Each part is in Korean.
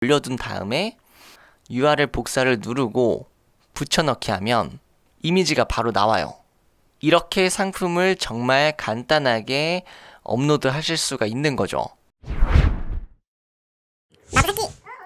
올려둔 다음에 URL 복사를 누르고 붙여넣기 하면 이미지가 바로 나와요. 이렇게 상품을 정말 간단하게 업로드 하실 수가 있는 거죠.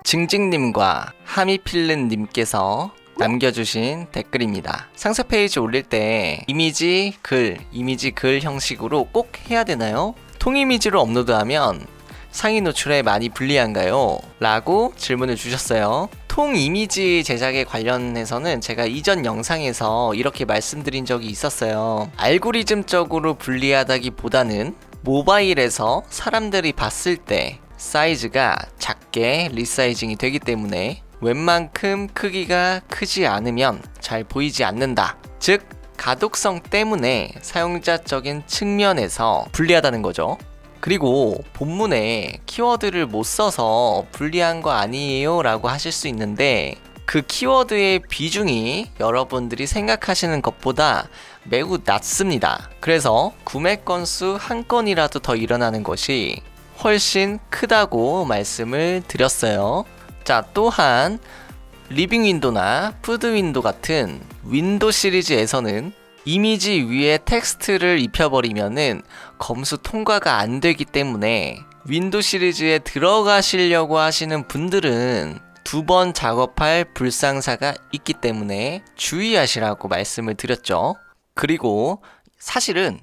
징징님과 하미필른님께서 남겨주신 댓글입니다. 상세 페이지 올릴 때 이미지 글 형식으로 꼭 해야 되나요? 통이미지로 업로드하면 상위 노출에 많이 불리한가요? 라고 질문을 주셨어요. 통 이미지 제작에 관련해서는 제가 이전 영상에서 이렇게 말씀드린 적이 있었어요. 알고리즘적으로 불리하다기보다는 모바일에서 사람들이 봤을 때 사이즈가 작게 리사이징이 되기 때문에 웬만큼 크기가 크지 않으면 잘 보이지 않는다. 즉, 가독성 때문에 사용자적인 측면에서 불리하다는 거죠. 그리고 본문에 키워드를 못 써서 불리한 거 아니에요 라고 하실 수 있는데, 그 키워드의 비중이 여러분들이 생각하시는 것보다 매우 낮습니다. 그래서 구매 건수 한 건이라도 더 일어나는 것이 훨씬 크다고 말씀을 드렸어요. 자, 또한 리빙 윈도나 푸드 윈도 같은 윈도 시리즈에서는 이미지 위에 텍스트를 입혀버리면은 검수 통과가 안 되기 때문에 윈도 시리즈에 들어가시려고 하시는 분들은 2번 작업할 불상사가 있기 때문에 주의하시라고 말씀을 드렸죠. 그리고 사실은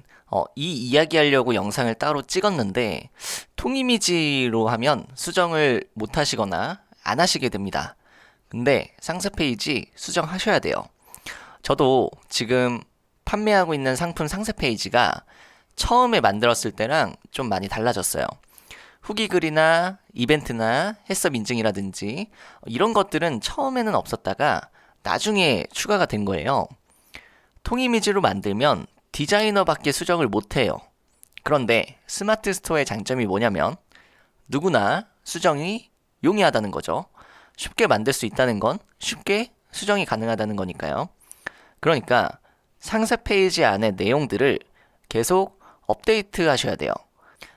이 이야기하려고 영상을 따로 찍었는데 통이미지로 하면 수정을 못 하시거나 안 하시게 됩니다. 근데 상세 페이지 수정하셔야 돼요. 저도 지금 판매하고 있는 상품 상세 페이지가 처음에 만들었을 때랑 좀 많이 달라졌어요. 후기 글이나 이벤트나 해썹 인증이라든지 이런 것들은 처음에는 없었다가 나중에 추가가 된 거예요. 통이미지로 만들면 디자이너밖에 수정을 못해요. 그런데 스마트 스토어의 장점이 뭐냐면 누구나 수정이 용이하다는 거죠. 쉽게 만들 수 있다는 건 쉽게 수정이 가능하다는 거니까요. 그러니까 상세 페이지 안의 내용들을 계속 업데이트 하셔야 돼요.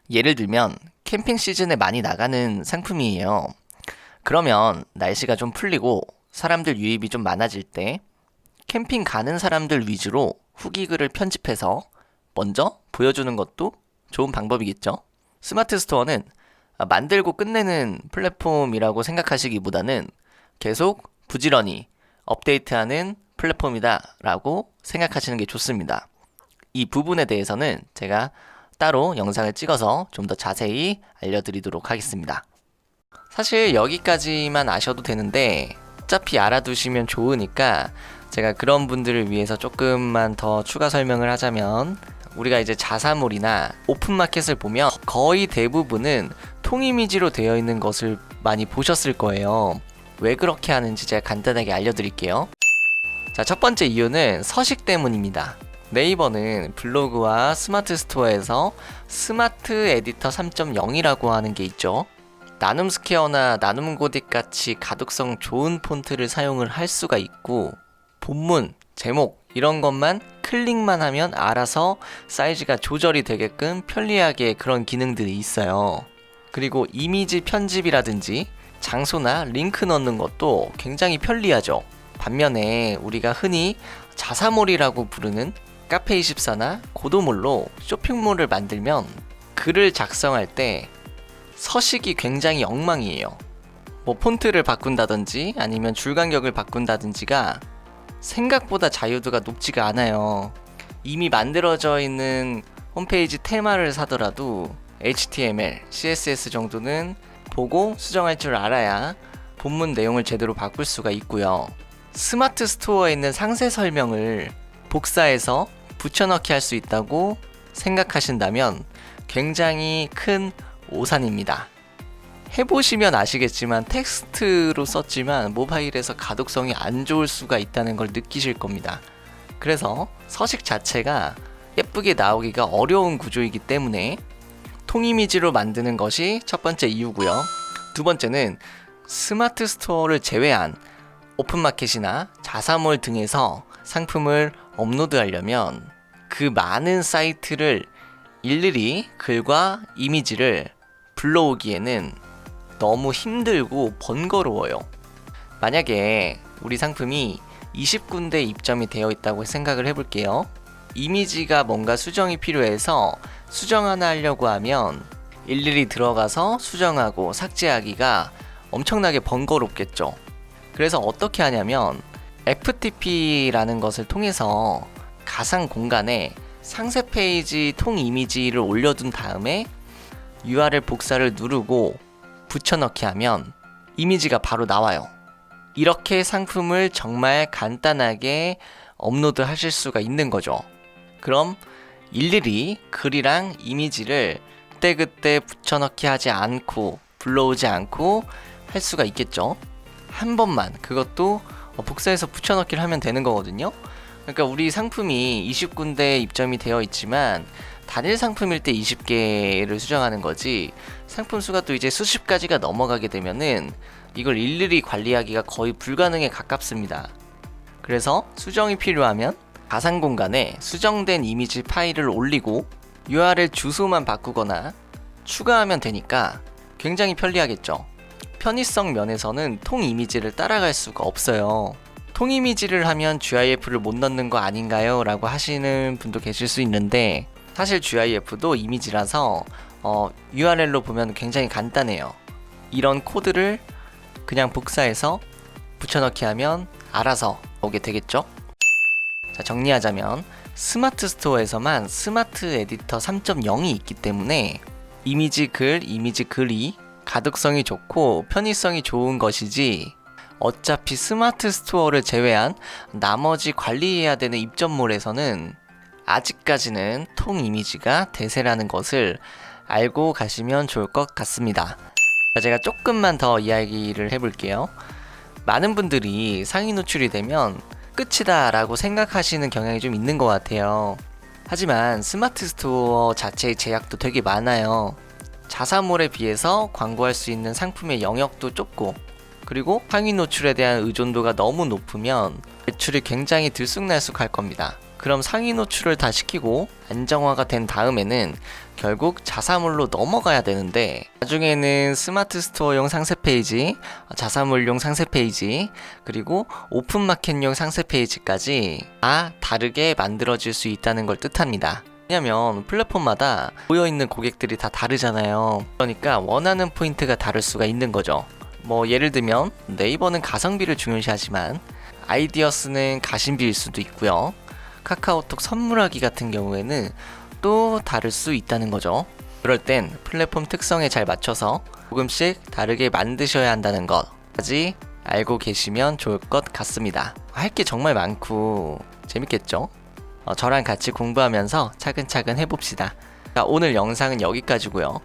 예를 들면 캠핑 시즌에 많이 나가는 상품이에요. 그러면 날씨가 좀 풀리고 사람들 유입이 좀 많아질 때 캠핑 가는 사람들 위주로 후기 글을 편집해서 먼저 보여주는 것도 좋은 방법이겠죠. 스마트 스토어는 만들고 끝내는 플랫폼이라고 생각하시기보다는 계속 부지런히 업데이트하는 플랫폼이다 라고 생각하시는 게 좋습니다. 이 부분에 대해서는 제가 따로 영상을 찍어서 좀 더 자세히 알려드리도록 하겠습니다. 사실 여기까지만 아셔도 되는데 어차피 알아두시면 좋으니까 제가 그런 분들을 위해서 조금만 더 추가 설명을 하자면, 우리가 이제 자사몰이나 오픈마켓을 보면 거의 대부분은 통이미지로 되어 있는 것을 많이 보셨을 거예요. 왜 그렇게 하는지 제가 간단하게 알려드릴게요. 자, 첫 번째 이유는 서식 때문입니다. 네이버는 블로그와 스마트 스토어에서 스마트 에디터 3.0이라고 하는 게 있죠. 나눔 스퀘어나 나눔 고딕 같이 가독성 좋은 폰트를 사용을 할 수가 있고, 본문, 제목 이런 것만 클릭만 하면 알아서 사이즈가 조절이 되게끔 편리하게 그런 기능들이 있어요. 그리고 이미지 편집이라든지 장소나 링크 넣는 것도 굉장히 편리하죠. 반면에 우리가 흔히 자사몰이라고 부르는 카페24나 고도몰로 쇼핑몰을 만들면 글을 작성할 때 서식이 굉장히 엉망이에요. 뭐 폰트를 바꾼다든지 아니면 줄간격을 바꾼다든지가 생각보다 자유도가 높지가 않아요. 이미 만들어져 있는 홈페이지 테마를 사더라도 HTML, CSS 정도는 보고 수정할 줄 알아야 본문 내용을 제대로 바꿀 수가 있고요. 스마트 스토어에 있는 상세 설명을 복사해서 붙여넣기 할 수 있다고 생각하신다면 굉장히 큰 오산입니다. 해보시면 아시겠지만 텍스트로 썼지만 모바일에서 가독성이 안 좋을 수가 있다는 걸 느끼실 겁니다. 그래서 서식 자체가 예쁘게 나오기가 어려운 구조이기 때문에 통이미지로 만드는 것이 첫 번째 이유고요. 두 번째는 스마트 스토어를 제외한 오픈마켓이나 자사몰 등에서 상품을 업로드하려면 그 많은 사이트를 일일이 글과 이미지를 불러오기에는 너무 힘들고 번거로워요. 만약에 우리 상품이 20군데 입점이 되어 있다고 생각을 해볼게요. 이미지가 뭔가 수정이 필요해서 수정 하나 하려고 하면 일일이 들어가서 수정하고 삭제하기가 엄청나게 번거롭겠죠. 그래서 어떻게 하냐면 FTP라는 것을 통해서 가상 공간에 상세 페이지 통 이미지를 올려둔 다음에 URL 복사를 누르고 붙여넣기 하면 이미지가 바로 나와요. 이렇게 상품을 정말 간단하게 업로드 하실 수가 있는 거죠. 그럼 일일이 글이랑 이미지를 그때그때 붙여넣기 하지 않고 불러오지 않고 할 수가 있겠죠. 한 번만, 그것도 복사해서 붙여넣기를 하면 되는 거거든요. 그러니까 우리 상품이 20군데 입점이 되어 있지만 단일 상품일 때 20개를 수정하는 거지, 상품 수가 또 이제 수십 가지가 넘어가게 되면은 이걸 일일이 관리하기가 거의 불가능에 가깝습니다. 그래서 수정이 필요하면 가상 공간에 수정된 이미지 파일을 올리고 URL 주소만 바꾸거나 추가하면 되니까 굉장히 편리하겠죠. 편의성 면에서는 통 이미지를 따라갈 수가 없어요. 통 이미지를 하면 GIF를 못 넣는 거 아닌가요? 라고 하시는 분도 계실 수 있는데, 사실 GIF도 이미지라서 URL로 보면 굉장히 간단해요. 이런 코드를 그냥 복사해서 붙여넣기 하면 알아서 오게 되겠죠? 자, 정리하자면 스마트 스토어에서만 스마트 에디터 3.0이 있기 때문에 이미지 글이 가독성이 좋고 편의성이 좋은 것이지, 어차피 스마트 스토어를 제외한 나머지 관리해야 되는 입점몰에서는 아직까지는 통 이미지가 대세라는 것을 알고 가시면 좋을 것 같습니다. 제가 조금만 더 이야기를 해볼게요. 많은 분들이 상위 노출이 되면 끝이다 라고 생각하시는 경향이 좀 있는 것 같아요. 하지만 스마트 스토어 자체의 제약도 되게 많아요. 자사몰에 비해서 광고할 수 있는 상품의 영역도 좁고, 그리고 상위 노출에 대한 의존도가 너무 높으면 매출이 굉장히 들쑥날쑥할 겁니다. 그럼 상위 노출을 다 시키고 안정화가 된 다음에는 결국 자사몰로 넘어가야 되는데, 나중에는 스마트 스토어용 상세 페이지, 자사몰용 상세 페이지, 그리고 오픈마켓용 상세 페이지까지 다 다르게 만들어질 수 있다는 걸 뜻합니다. 왜냐면 플랫폼마다 모여있는 고객들이 다 다르잖아요. 그러니까 원하는 포인트가 다를 수가 있는 거죠. 뭐 예를 들면 네이버는 가성비를 중요시하지만 아이디어스는 가심비일 수도 있고요. 카카오톡 선물하기 같은 경우에는 또 다를 수 있다는 거죠. 그럴 땐 플랫폼 특성에 잘 맞춰서 조금씩 다르게 만드셔야 한다는 것까지 알고 계시면 좋을 것 같습니다. 할 게 정말 많고 재밌겠죠? 저랑 같이 공부하면서 차근차근 해봅시다. 자, 오늘 영상은 여기까지고요.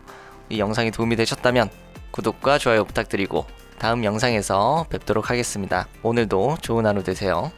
이 영상이 도움이 되셨다면 구독과 좋아요 부탁드리고 다음 영상에서 뵙도록 하겠습니다. 오늘도 좋은 하루 되세요.